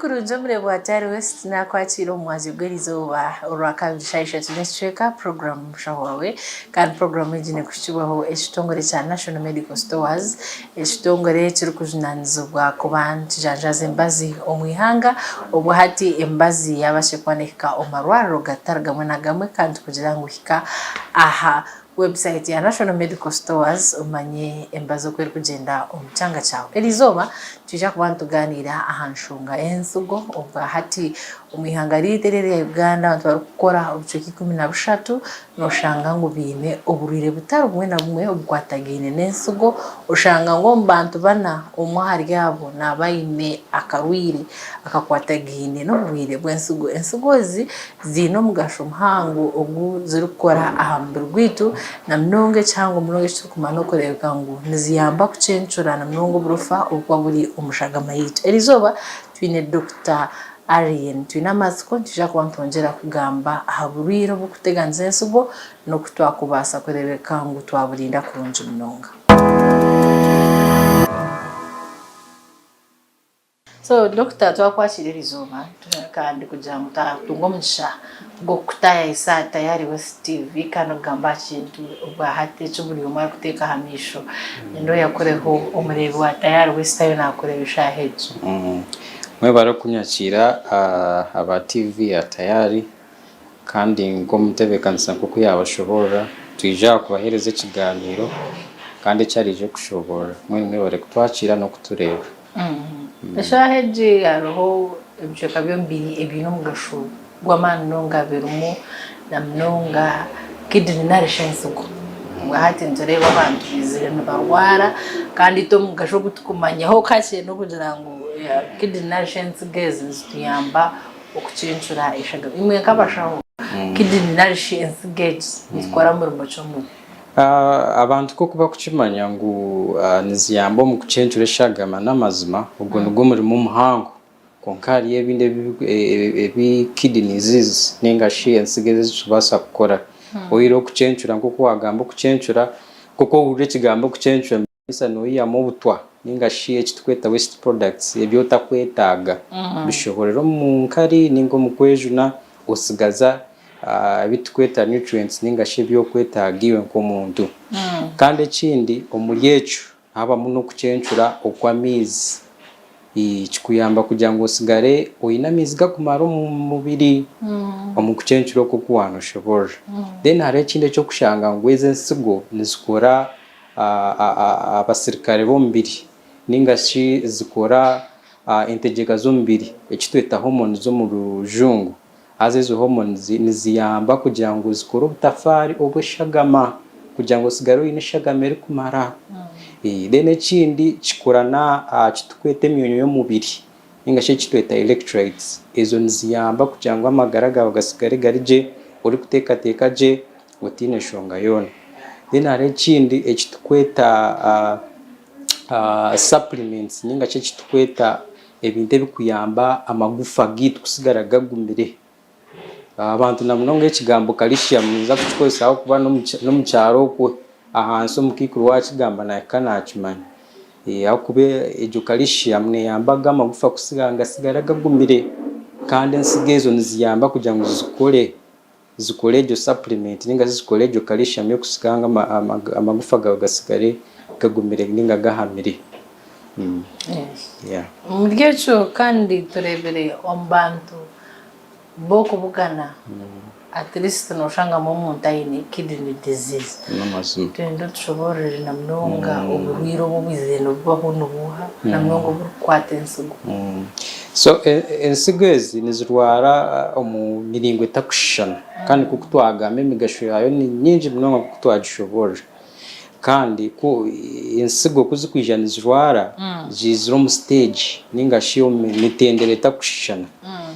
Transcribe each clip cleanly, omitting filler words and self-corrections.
kurunja murebo atari west nakwakira omwazi gw'eriizooba olwakabiri shaisha tunekicweka program mushawawe kandi program egine kukibaho ekitongore kya National Medical Stores ekitongore kiri kujunanizibwa ku bantu janjaza embazi omwihanga obwo hati embazi yabashe kwaneka omarwariro gatari gamwe na gamwe kandi kugira ngu hika aha website ya National Medical Stores umanye embazo kweri kugenda omucyanga cyawe erizoba tujja kuba tuganira ahanshunga ensugo obwa hati umwihangari terere ya Uganda abantu bari gukora obuceki 13 noshanga ngo bine oburire butari bumwe na bumwe obwatagine n'ensugo oshanga ngo mbantu bana omwahari yabo nabayine akarwire akakwatagine no burire bw'ensugo ensugozi zino mugasho muhango ogu ziri gukora ahambere gwitu na mnonge cyangwa mnonge cyukumano kureka ngo niziyamba kucencura na mnongo burufa ubwo buri umushagama yitu erizoba twine Dr. Arian twina masiko tujja kwantongera kugamba ahaburiro bukuteganza ensugo no kutwakubasa kurebeka ngo twaburinda kurunja mnonga. So Dr. twakwashira erizoba kandi kugira ngo tungomusha go kutaya isa tayari West TV kano gamba kintu ubwa hate cy'uburi umara kuteka hamisho ndo yakoreho umurebe wa tayari West ayo nakorebisha hejo. Mwe barakunyakira aba TV ya tayari kandi ngo mutebekanisa kuko yabashobora twija kubahereza ikiganiro kandi cyarije kushobora mwe bare kutwakira no kutureba. Shaheje aroho ibiceka byombi ebino mugasho gwamano ngaberumo na mnonga kidney nourishment uko hati nzoreba abantu bizire barwara kandi to mugasho gutukumanyaho kake no kugira ngo kidney nourishment gezi tuyamba okucincura ishaga imwe kabashaho kidney nourishment gezi ikora muri mucomo abantu ko kuba kucimanya ngo niziyamba mu kucencura ishagama n'amazima ubwo nubwo muri mu muhango konkari yebinde ebi kidney disease ningashi ensigeze zibasa gukora oiro kucencura ngo kwagamba kucencura kuko uje kigambo kucencura bisa no yamo butwa ningashi ekitweta waste products ebyo takwetaga bishoborero mu nkari ningo mu kwejuna osigaza bitweta nutrients ningashi byo kwetagiwe nko muntu kandi ekindi omuryecu aba muno kucencura okwamizi ikikuyamba kugira ngo usigare oyinamizi gakumara mu mubiri omukucencuro ko kuwano shobora then hari ekindi cyo kushanga ngo eze nsigo nizikora abasirikare bombiri ningashi zikora integeka zombiri ekitweta hormones zo mu rujungu azezo hormones niziyamba kugira ngo zikore ubutafari obushagama kugira ngo usigare oyinishagama eri kumara then ekindi kikorana kitwete emyonyo y'omubiri ningashi kitweta electrolytes ezo niziyamba kugira ngo amagara gawe gasigare garije uri kutekateka je utine shonga yona then hari ekindi ekitweta supplements ningashi kitweta ebintu ebikuyamba amagufa gitu kusigara gagumire abantu namunonga ekigambo calcium niza kukozesa aho kuba no mucyaro ko ahanso mukikuru wakigamba na kanakimanya aho kube ejo calcium ne yambaga amagufa kusiganga sigara gagumire kandi ensigezo niziyamba kugira ngo zikore ejo supplement ninga zikore ejo calcium yo kusiganga amagufa gasigare gagumire ninga gahamire. Yeah muryecho kandi turebere ombantu boko bugana at least no shanga mu mundayini kidney disease tendo tushobora na mnonga ubuhiro bubizeno bwaho nubuha na mnongo burkwata ensugo so ensigezi nizirwara omu miringo etakushana kandi kuko twagame migasho yayo ni nyinji mnonga kuko twagishobora kandi ko ensigo kuzikwijana zirwara ziziro mu stage ningashi yo mitendere etakushana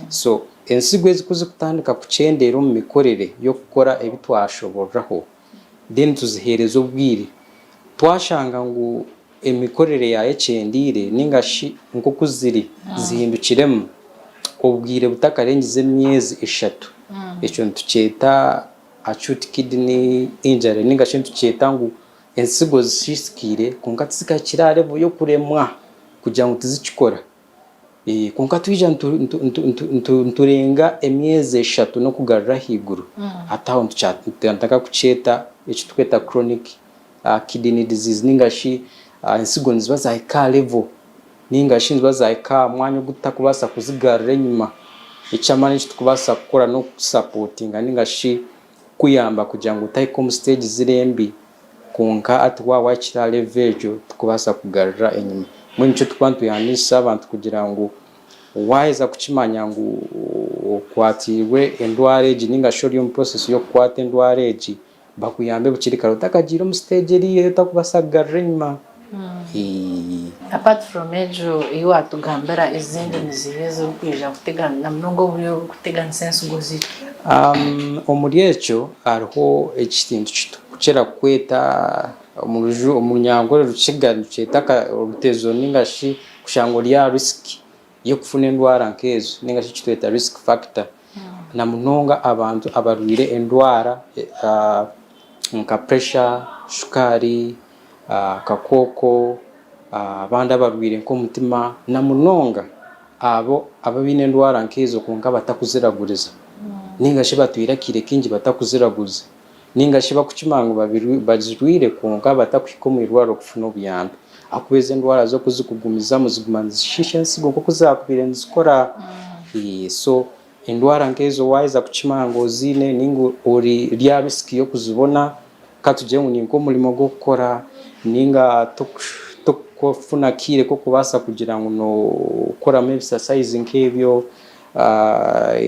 so ensigo ezikuze kutandika kucendera mu mikorere yo gukora ebitwashoboraho then tuzihereza ubwire twashanga ngo emikorere ya ecendire ningashi nko kuziri zihindukiremo ubwire butakarengize myezi 3 echo ntuceta acute kidney injury ningashi ntuceta ngo ensigo zishikire kunga tsikakirare yo kuremwa kugira ngo tuzikikora konka twija nturenga emyezi 3 no kugarura higuru ataho ntaka kucheta echi tweta chronic kidney disease ningashi insigo nziba za high level ningashi nziba za high mwanya gutakubasa kuzigarura nyuma icamani tukubasa gukora no supportinga ningashi kuyamba kugira ngo utahe kom stage zirembi konka atwa wachira level tukubasa kugarura enyuma mwe nico tukwantu yanisa abantu kugira ngo waiza kuchimanya ngo kwatiwe endwareji ningashorio process yo kwata endwareji bakuyambe bukirikara utakagira mu stage eri utakubasagarura nyuma. Apart from ejo iyo atugambera izindi nizihezo kwija gutegana na mnongo byo gutegana sense gozito omuri echo ariho ekitintu kuchera kweta umunyangore rucigana cetaka rutezo ningashi kushango lya risk yo kufuna endwara nkezo ningashi kitweta risk factor na munonga abantu abarwire endwara nka pressure shukari kakoko abandi abarwire nko mutima na munonga abo ababine ndwara nkezo konka batakuziraguriza ningashi batwira kirekingi batakuziraguza ningashi bakuchimango bazirwire konka batakwikomwirwaro kufuna obuyambe akubeze ndwara zo kuzikugumiza muzigumanza shisha nsigo ko kuzakubire nzikora so indwara nkezo waiza kuchimango zine ningo ori lya risk yo kuzibona katuje ngo ninko mulimo gukora ninga tukofuna kire ko kubasa kugira ngo no ukora exercise nkebyo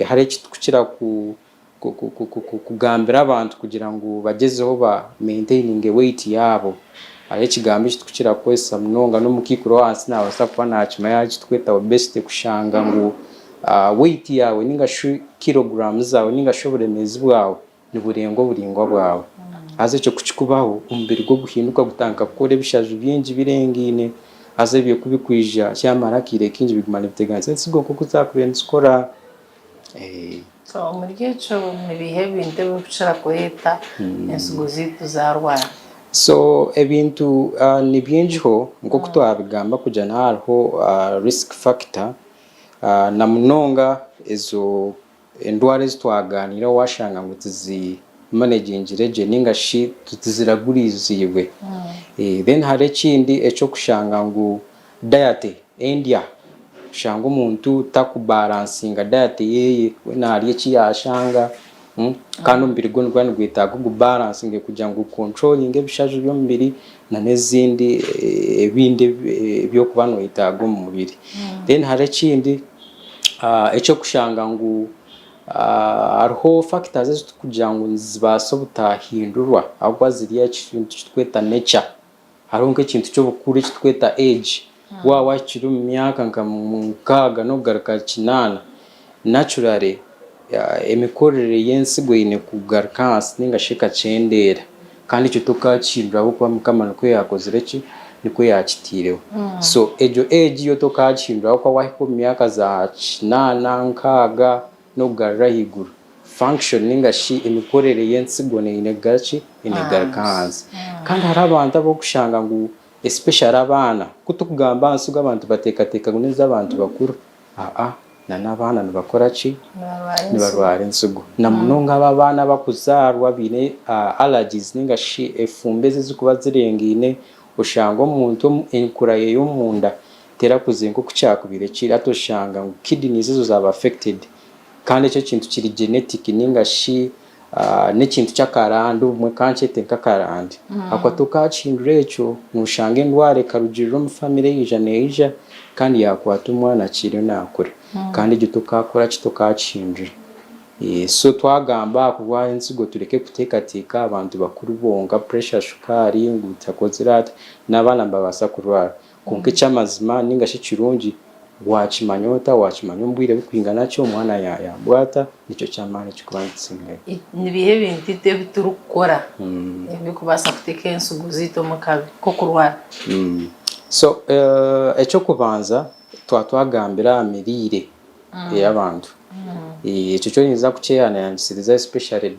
hari kitukuchira kugambira abantu kugira ngo bagezeho ba maintaining weight yabo ari kigambi kitukuchira kwesa mnonga no mukikuro hasi na wasa kwana chima yachi tweta best kushanga ngo weight yawe ninga kilograms zawe ninga shoboremezi bwawe ni buringwa bwawe aze cyo kuchikubaho umbiri go guhinduka gutanga kore bishaje byinji birengine aze biye kubikwija cyamara kirekinji bigumana biteganze nsigo ko kuzakurenza skora so muri gico nibihe binde bucara kweta ensigo zitu zarwara so ebintu ni byinjiho ngo kutwabigamba kujana hariho risk factor na munonga ezo endwara zitwaganira washanga ngo tizi managing reje ningashi tutiziraguriziwe then hari kindi echo kushanga ngo diet India shanga umuntu takubalancinga diet yeye na hari iki yashanga kandi mbiri go ndwana gwita go balancing kugira ngo controlling ebishaje byo mbiri na nezindi ebinde byo kubano itago mu mubiri then hari kindi echo kushanga ngo ariho factors kugira ngo zibaso butahindurwa ahubwo ziriya kintu tweta nature hariho nk'ikintu cyo bukuru tweta age wakiri mu myaka nka mukaga no garuka kinana naturally emikorere yensigo ine kugaruka hasi ningashika cendera kandi cyo tukacindura kuko mukamana ko yakozere ki niko yakitirewe so ejo age yo tukacindura kuko wahiko mu myaka za kinana nkaga no garra higuru functioning ashi imikorere yensigone inegachi inegarkanze kandi hari abantu abo kushanga ngo especially abana kutukugamba nsuga abantu batekateka neza abantu bakuru na nabana nibakora ki nibarwara insugo na munonga abana bakuzarwa bine allergies ningashi efumbeze zikuba zirengine ushanga umuntu enkuraye yo munda tera kuzengo kucyakubire kiri atoshanga ngo kidneys zo zaba affected kandi cyo kintu kiri genetic ningashi n'ikintu cy'akarando umwe kancete kakarandi akwa tukacindure cyo nushange ndware karugiriro mu family yijaneja kandi yakwata umwana kiri nakure kandi gitukakora kitokacindure so twagamba kuwa insigo tureke kutekateka abantu bakuru bonga pressure shukari ngutakozirata nabana mbabasa kurwara konke cyamazima ningashi kirungi wachimanyota wachimanyombwire bikwingana cyo umwana yabwata nicyo cyamana cy'ukubanditsinga nibihe bintite biturukora bikubasa kuteka ensugu zito mukabi ko kurwara so echo kubanza twagambira mirire y'abantu icyo cyo niza kucyana yansiriza especially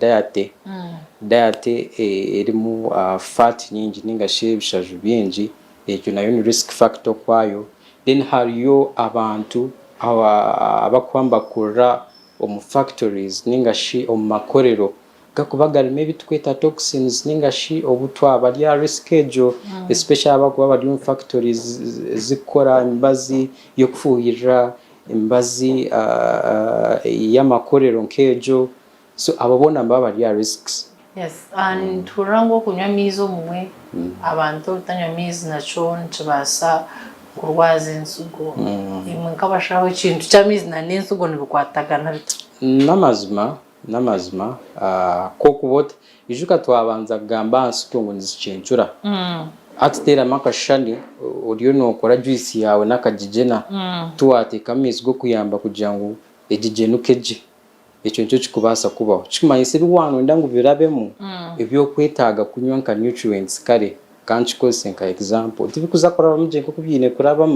diet irimu fat nyingi ningashe bishaje byinji icyo nayo ni risk factor kwayo then hariyo abantu abakwambakura omu factories ningashi omu makorero gakuba garimu ebitweta toxins ningashi obutwa bari a risk ejo especially abakuba bari mu factories zikora emibazi yo kufuhirira emibazi y'amakorero nkejo so ababona bari a risks. Yes, and turango kunywa mizo mumwe abantu utanywa mizi naco ntibasa kurwaza ensugo imwe nkabashaho ikintu cy'amizi na n'ensugo nibikwatagana bito n'amazima ko kubota ijuka twabanza kugamba nsuko ngo nzicencura atitera makashani uriyo nokora juice yawe nakajijena tuwateka amizi go kuyamba kugira ngo ejijenukeje icyo cyo kikubasa kubaho kimanyise biwano ndangu birabemo ibyo kwetaga kunywa nka nutrients kare kandi kose nka example tibikuza kora muje ko kubyine kuraba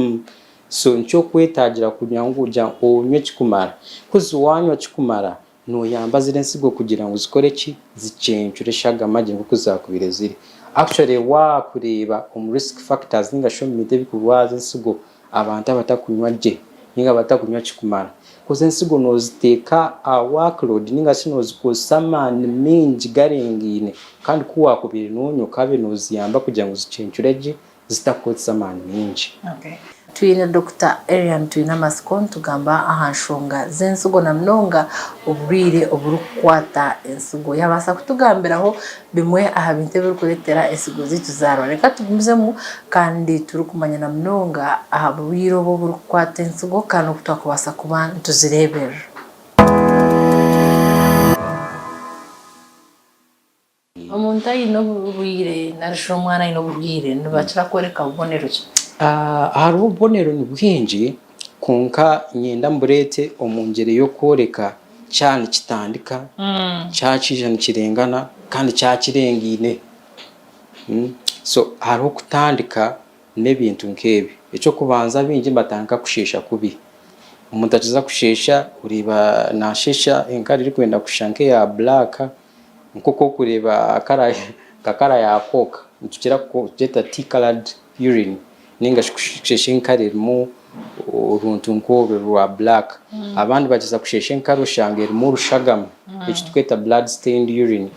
so ncyo kwetagira kunywa ngo ujya onywe kikumara kuzi wanywa kikumara no yamba zire nsigo kugira ngo zikore ki zicencure shaga maje ngo kuzakubire ziri actually wa kureba risk factors ningasho mite bikubaza nsigo abantu abatakunywa je ninga batakunywa kikumara koze nsigo noziteka a workload ninga sinozikosamana mingi garengine kandi kuwa kubiri nonyo kabe noziyamba kugira ngo zicencureje zitakosamana mingi. Okay, tuine Dr. Arian tuina maskon tugamba ahanshonga zensugo na mnonga oburire oburukwata ensugo yabasa kutugambiraho bimwe ahabinte birukuretera ensugo zituzaro reka tugumizemo kandi turukumanya na mnonga ahabwiro bo burukwata ensugo kandi kutakubasa kuba tuzirebera. Omuntu ayino burire narusha umwana ayino burire nibakira kwereka ubonero ki hari ubonero ni bwinji konka nyenda mburete omungere yo koreka cyane kitandika cyakijana kirengana kandi cyakirengine so hari kutandika nebintu nkebi icyo kubanza bingi batanka kushesha kubi umuntu aciza kushesha uriba nashesha enkari iri kwenda kushanke ya black nkoko kureba kakara ya koka tukira ko jeta tea colored urine ninga kushesha enkari mu uruntu nkobe rwa black abandi bagiza kushesha enkari ushange mu rushagama icyo tweta blood stained urine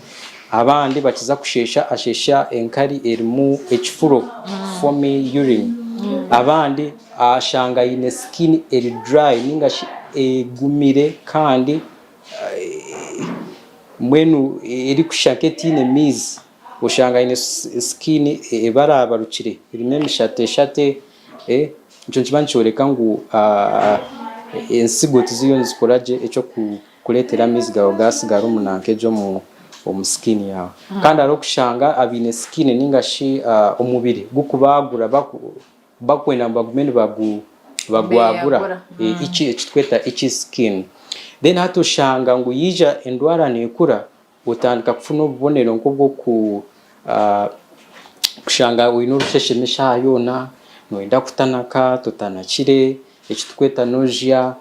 abandi bakiza kushesha ashesha enkari erimu ekifuro foamy urine abandi ashanga ine skin eri dry ninga egumire kandi mwenu eri kushaketine mizi ushanga ine skin ebarabarukire irime mishate icyo kibanchoreka ngo ensigo tiziyo nzikoraje icyo kuletera mizi gaho gasigara umunanke jo mu skin yawe kandi ari kushanga abine skin ningashi umubiri gukubagura bakwena bagumene bagwagura iki tweta iki skin then hatushanga ngo yija endwara nekura utandika kufuna ubonero nko bwo kushanga wino rusheshemisha yona noenda kutanaka tutanakire iki tweta nausea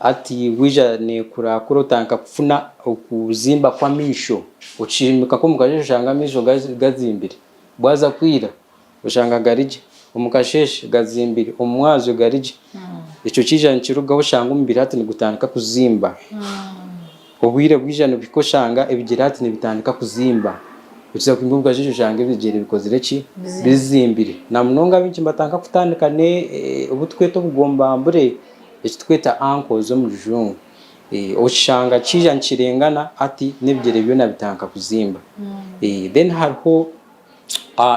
ati wija nekura kurotanka kufuna ukuzimba kwa misho ucimika ko mukashanga misho gazimbire bwaza kwira ushanga garije umukasheshe gazimbire umwazo garije icyo kijana kiruga ushanga umbira ati nigutandika kuzimba ubwire bwijana bikoshanga ebigira ati nibitandika kuzimba ukiza kwimbuga jisho shanga ebigere bikozire ki bizimbire na munonga binki mbatanga kutandika ne ubutweto bugomba mbure ekitweta ankles zo mu jungu oshanga kijana kirengana ati nebigere byo nabitanka kuzimba then harho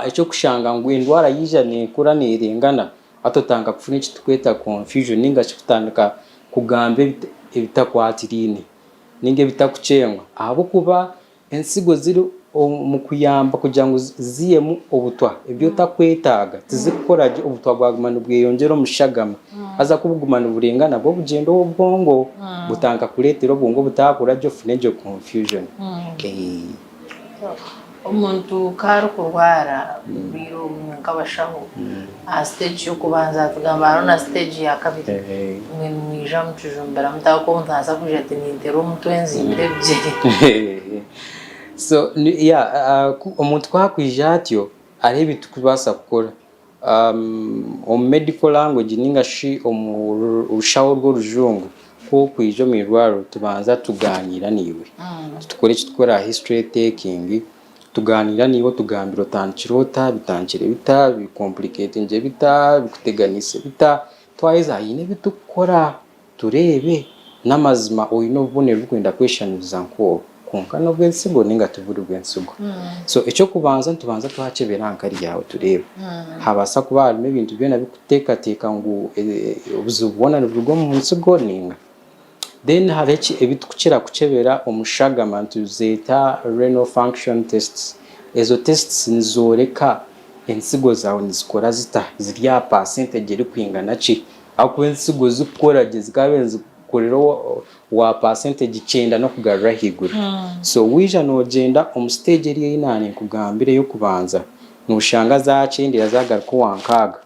icyo kushanga ngo indwara yijane kura nerengana atotanga kufuna kitweta confusion ninga kutandika kugambe ibitakwatirine ninge bitakucengwa abo kuba ensigo ziri mu kuyamba kugira ngo ziyemu obutwa ibyo takwetaga tizikoraje obutwa bwagumana bweyongero mushagama aza kubugumana burengana bwo bugendo obwongo butanga kuletera obwongo butakuraje funeje confusion umuntu kari kurwara biro nkabashaho stage yo kubanza tugamba na stage ya kabiri mwija mutujumbera mutako ntaza kujete nintero mutwenzi imbebye so umuntu kwakwijatyo arebe tukubasa gukora medical language ningashi urushaho rwo rujungu ko kwijo mirwaro tubanza tuganira niwe tukore tukora history taking tuganira niwo tugambiro tankirota bitankire bita bi complicate nje bita bikuteganise bita twaiza yine bitukora turebe n'amazima oyino bone rukwenda kweshaniza nko konka no bwensigo ninga tuvura bwensigo so echo kubanza tubanza twakebera ankari yawe turebe habasa kuba harimo ibintu byo nabikuteka teka ngo ubuzubona n'ubwo mu nsigo ninga then hareki ebitukira kucebera umushagama tuzeta renal function tests ezo tests nizoreka ensigo zawe nizikora zita zirya percentage iri kwingana ki akwe ensigo zikora zikabenze korero wa percentage 9 no kugarura higuru so wija no genda stage eri inani kugambire yo kubanza nushanga za 9 yazagaruka wankaga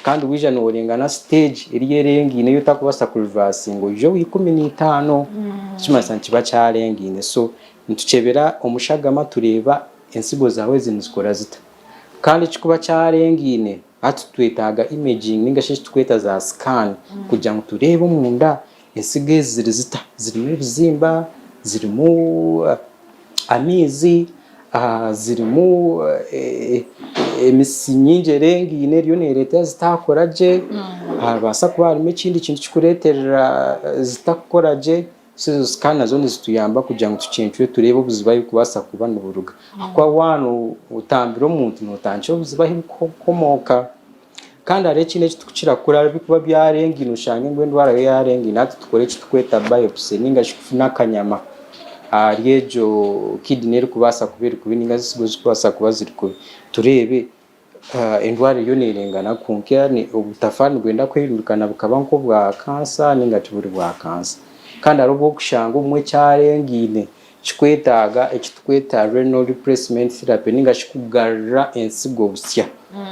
kandi wija no rengana stage eri yerengine yo takubasa ku reversing jo 15 chima santiba cyarengine so ntucebera umushagama tureba ensigo zawe zinizikora zita kandi kikuba cyarengine atutwetaga imaging ningashishi tweta za scan kugira ngo turebe mu nda ensigo zita zirimo bizimba zirimo amizi zirimo emisinyinje rengine ryo nereta zitakoraje habasa kuba harimo ikindi kintu kikureterera zitakoraje so scan nazo nizituyamba kugira ngo tucenture turebe ubuziba yuko basa kuba n'uburuga akwa wano utambira umuntu notanche ubuziba komoka kandi are kine kitukira kura bikuba byarengine ushange ngo ndwara yarengine nati tukore kitweta biopsy ninga shifuna kanyama aryejo kidney kubasa kubera kubininga zisigoze kubasa kuba ziriko turebe indwara yo nerengana kunkya ni ubutafani gwenda kwirukana bukaba nko bwa cancer ninga tuburi bwa cancer kandi arobo kushanga umwe cyarengine kikwetaga ekitweta renal replacement therapy ninga shikugarra ensigo busya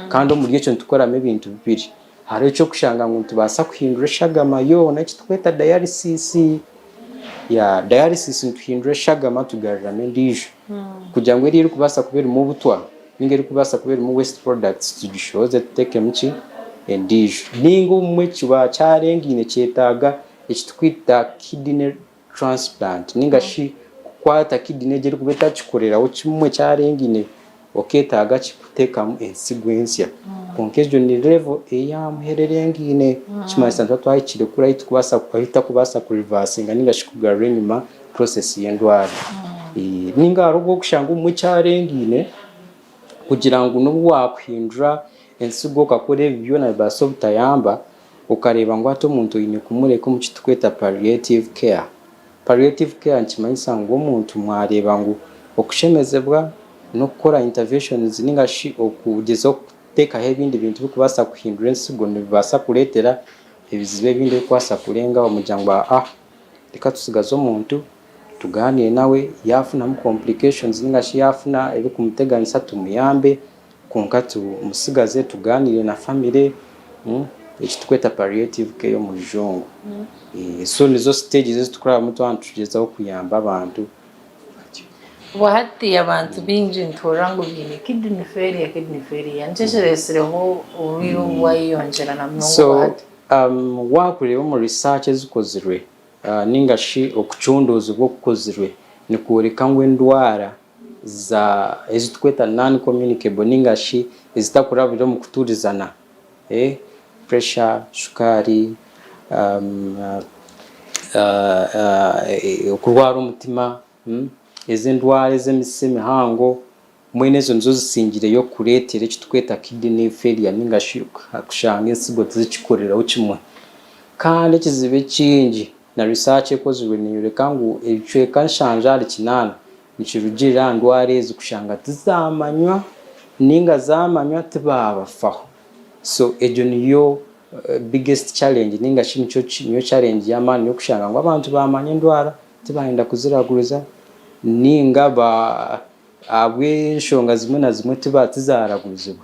kandi muri cyo tukoramo ibintu bibiri hari cyo kushanga ngo tubasa kuhindura shagama yo na kitweta dialysis ya dialysis ntuhindura shagama tugarra mendijo kugira ngo iri kubasa kubera mu butwa ningeri kubasa kubera mu waste products tugishoze tuteke mki endijo ningo umwe kiba cyarengine cyetaga ekitwita kidney transplant ningashi kwata kidney geri kubeta kikorera ukimwe cyarengine oketaga kikuteka mu ensigwensya konkejo ni level eyamhererengine chimasa twahikire kuri tukubasa kwahita kubasa ku reversing ningashi kugarura nyuma process yendwara ninga rogo kushanga umwe cyarengine kugira ngo n'ubwo wakwindura ensigo kakore byo na baso butayamba ukareba ngo ato umuntu yine kumureka mu kitweta palliative care. Palliative care nchimanyisa ngo umuntu mwareba ngo okushemezebwa no gukora interventions ningashi okugeza kuteka hebindi bintu bikubasa kuhindura ensigo nibasa kuretera ebizibe bindi kwasa kurenga umujyangwa reka tusigaza umuntu tuganire nawe yafuna mu complications ningashi yafuna ebe kumuteganisa tumuyambe konka tumusigaze tuganire na family ekitweta palliative care yo mu jongo so nizo stages tukora mu twantugezaho kuyamba abantu wahati abantu binji ntorango bine kidney failure nchesheresereho uriyo wayonjera na mnongo so wakureba mu research zikozirwe ningashi okuchundozo bwo kukozirwe ni kureka ngo ndwara za ezitweta non communicable ningashi ezitakura byo mu kuturizana pressure shukari kurwara umutima eze ndwara z'emiseme hango mwenezo nzo zisingire yo kuretera ekitweta kidney failure ningashi kushanga ensigo zikikorera ukimwe kandi kizibe kingi na research ekozwe niyureka ngo ecweka nshanjari kinana nikirugira ndware zikushanga tizamanywa ninga zamanywa tibabafaho so ejo niyo biggest challenge ninga shimicho niyo challenge yamani yo kushanga ngo abantu bamanye ndwara tibahinda kuziraguruza ninga ba abwe shonga zimwe na zimwe tibatizaraguruzwa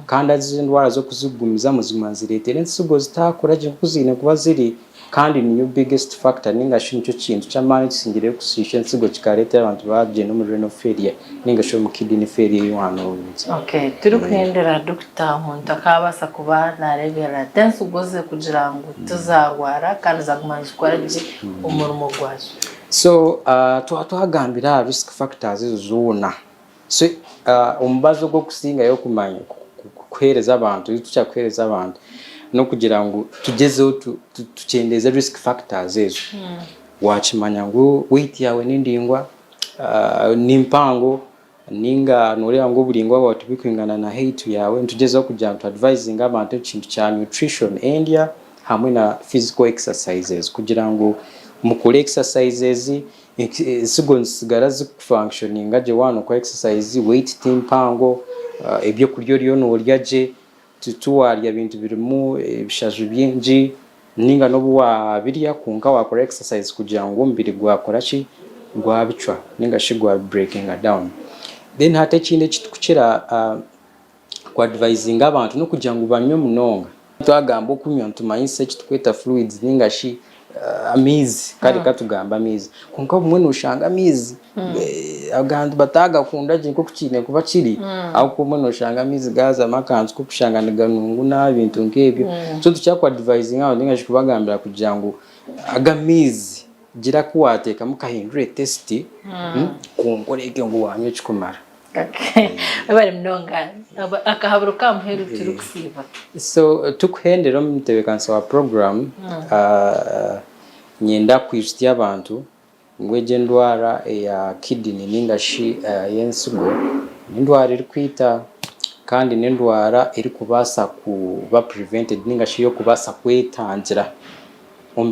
kandi azi ndwara zo kuzigumiza mu zima ziretere nsugo zitakora je kuzine kuba ziri kandi niyo biggest factor ninga shincho kintu cy'amani kisingire kusisha nsigo kikareta abantu baje no muri renal failure ninga sho mu kidney failure y'uhano. Okay, turi kuhendera Dr. Muntu akabasa kuba na regera tense ugoze kugira ngo tuzagwara kandi zagumanza kwaraje umurimo gwazo. So tuhagambira risk factors zona. So umbazo go kusinga yo kumanya kuhereza abantu tucha kuhereza abantu no kugira ngo tugezeho tucendeze risk factors ezo. Wachimanya ngo weight yawe n'indingwa n'impango ninga nureba ngo buringwa watu bikwingana na height yawe tugezeho kugira ngo advising abantu ikintu cya nutrition and hamwe na physical exercises kugira ngo mukore exercises sigara functioning aje wano kwa exercise weight timpango ibyo kuryo ryo no uryaje tutuwarya bintu birimo ibishaju byinji ninga no buwa biriya kunga wakora exercise kugira ngo mbiri gwakora ki gwabicwa ninga shigwa breaking down. Then hata kinde kitukira kwa advising abantu no kugira ngo banywe munonga twagamba okunywa ntumanyise kitukweta fluids ninga shi amizi kari katugamba amizi kunka bumwe nushanga amizi abantu bataga kunda jinko kukine kuba kiri aho kumwe nushanga amizi gaza makanzu kukushanga naganungu na bintu nkebyo so tucyakwa advising aho ninga shikubagambira kugira ngo agamizi gira kuwateka mukahindure test kunkoreke ngo wanywe kikumara. Okay. Abari mnonga akahaburuka muheru turi kusiba. So tukuhendera mtebekanso wa program nyenda kwishiti abantu ngweje ndwara ya kidney ninga shi yensugo ndwara iri kwita kandi n'indwara iri kubasa kuba prevented ninga shi yo kubasa kwetangira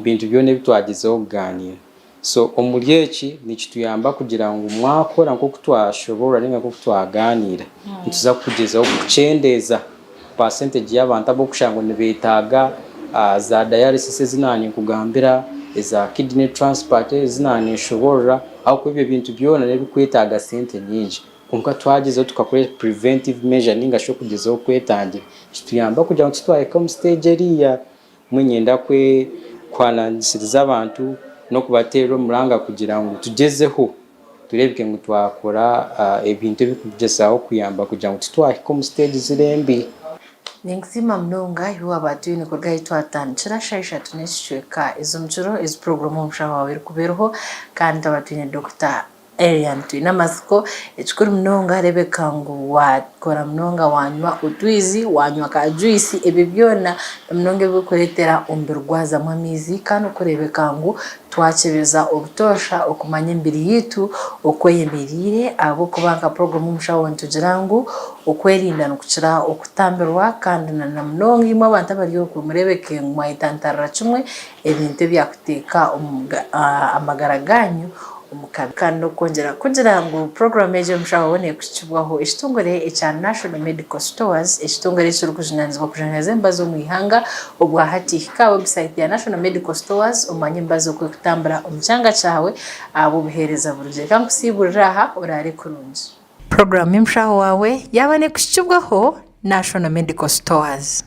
bintu byone bitwagizeho kuganira. So omuryechi nikituyamba kugira ngo mwakora nko kutwashobora ninga ko kutwaganira tuza kugezaho kucendeza percentage y'abantu abo kushango nibetaga za dialysis zinani kugambira za kidney transplant zinani shobora aho ko ibyo bintu byona nebikwetaga sente nyinji kunka twagizeho tukakora preventive measure ninga sho kugezaho kwetangira kituyamba kugira ngo tutwaye come stage eriya mwenyenda kwe kwananziriza abantu no kubatero muranga kugira ngo tugezeho turebike ngo twakora ebintu bikugezaho kuyamba kugira ngo tutwahe ko stage zirembi. Ningzima mnonga yuwa batu ni kurga itwatanchira shaisha tuneshweka izo mchuro izo programu mshawa wiri kuberuho kandi abatu ni Dr. Elian tuinamaziko echukuru mnonga rebeka ngu wakora mnonga wanywa utwizi wanywa ka juisi ebibyona mnonga bikuretera umbirwaza mwamizi kandi kurebeka ngu twakebeza obutosha okumanya embiri yitu okweyemerire abo kubanga programu mshawo ntugirangu okwerinda nokukira okutambirwa kandi na mnonga imwe abantu abariyo kumurebeke mwaitantara kimwe ebintu byakuteka amagaraganyu umukabikano kongera kugira ngo program eje mshabone kuchibwaho ishitongore cha National Medical Stores ishitongore cyo kujinanizwa kujaneza embazo mwihanga obwa hati ka website ya National Medical Stores umanye embazo ko kutambara umucanga cyawe abo bihereza buruje kandi kusiburiraha urare kurunji program imshaho wawe yabane kuchibwaho National Medical Stores.